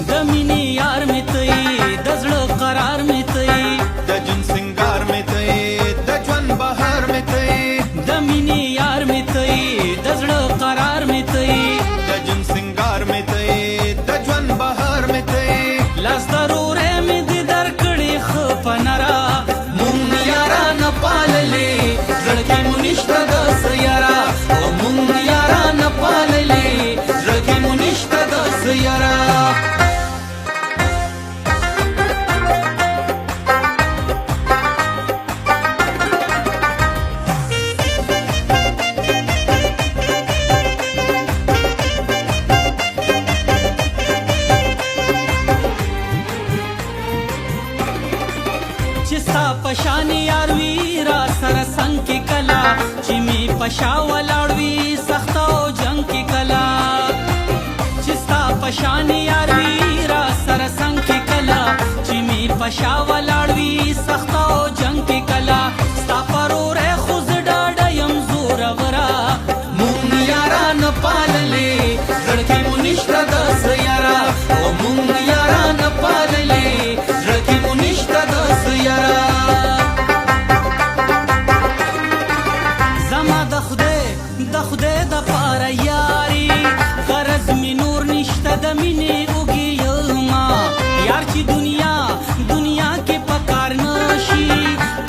د مینې یار مې ته یې د زړه قرار مې ته یې د جون سنگار مې ته یې د ژوند بهار مې ته یې د مینې یار مې ته یې د زړه قرار مې ته یې د جون سنگار مې ته یې د ژوند بهار مې ته یې لاس ضرورې مې دې درکړې ښه په نره مونږ یاران پاللې زړه کې مو نشته داسې یاره او مونږ یاران پاللې زړه کې مو نشته داسې یاره چې ستا پشان یار وي را سره څنګ کې کلا چې مې پشا ولاړ وي سخت او جنګ کې کلا چې ستا پشان یار وي را سره څنګ کې کلا چې مې پشا ولاړ وي سخت او جنګ کې کلا ستا پرورې خو زه ډاډه یم زورورا مونږ یاران پاللې زړه کې مو نشته داسې یاره او مونږ یاران پاللې زړه کې مو نشته داسې یاره زما د خدای د پاره یاري غرض مې نور نشته د مینې اوږې یما یار چې دنیا کې په کار نشي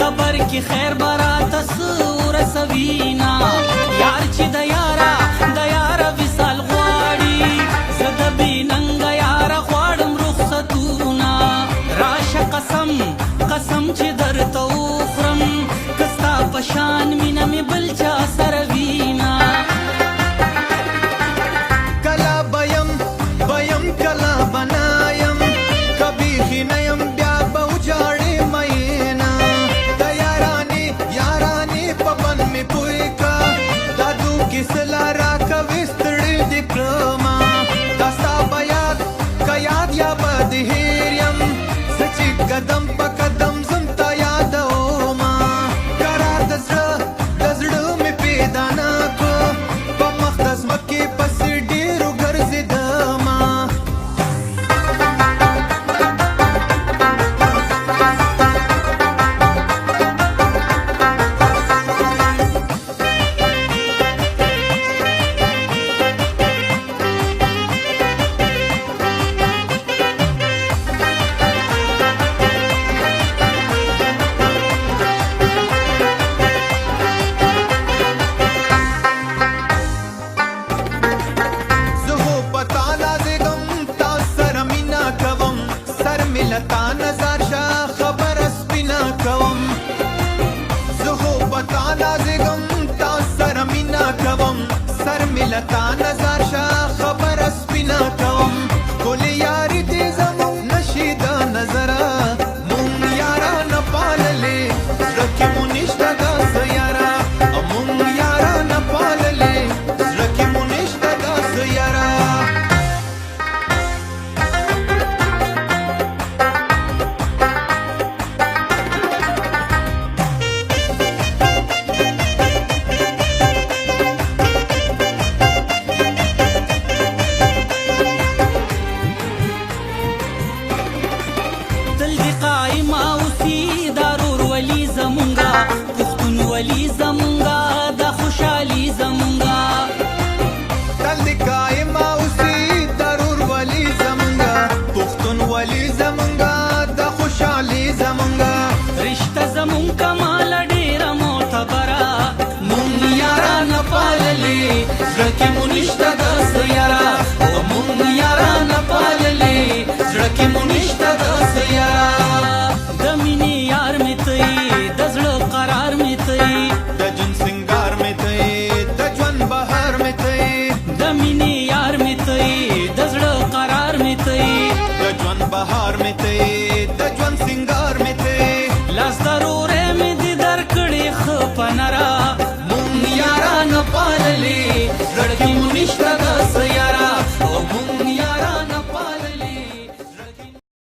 قبر کې خیر به راته څه ورسوينا یار چې د یاره وصال غواړي زه د بې ننګه یاره غواړم رخصتونه راشه قسم چې درته وخورم که ستا په شان مینه مې بل چا سره وینا کلا بیم کلا بنایم کبیخی نیم بیا به وجاړې مینا د یارانې په بن مې پوی کا دادو کیسه لاره کوي ستړي دې کړما دا ستا به یاد یا به د هیر یم زه چې قدم په قدم زم تا یادوما قرار د زړه مې پیدا نه کړو په مخ د ځمکې پسې ډېرو ګرځېدما تا نظر شا خبر سپینا کوم زه خو په تا نازګم تا سره مینا کوم سر ملتا نظر شا خبر سپینا کوم ګل یاري دې زمون نشي د نظره مونږ یاران پاللې زړه کې مو نشته داسې یاره مونږ یاران پاللې زړه کې مو نشته داسې یاره پښتونولي زمونږه د خوشحالي زمونږه تل دې قایم اوسي ضرورولي زمونږه پښتونولي زمونږه د خوشحالي زمونږه رشته زمونږ کمال ډېره معتبره مونږ یاران پاللې زړه کې مو نشته داسې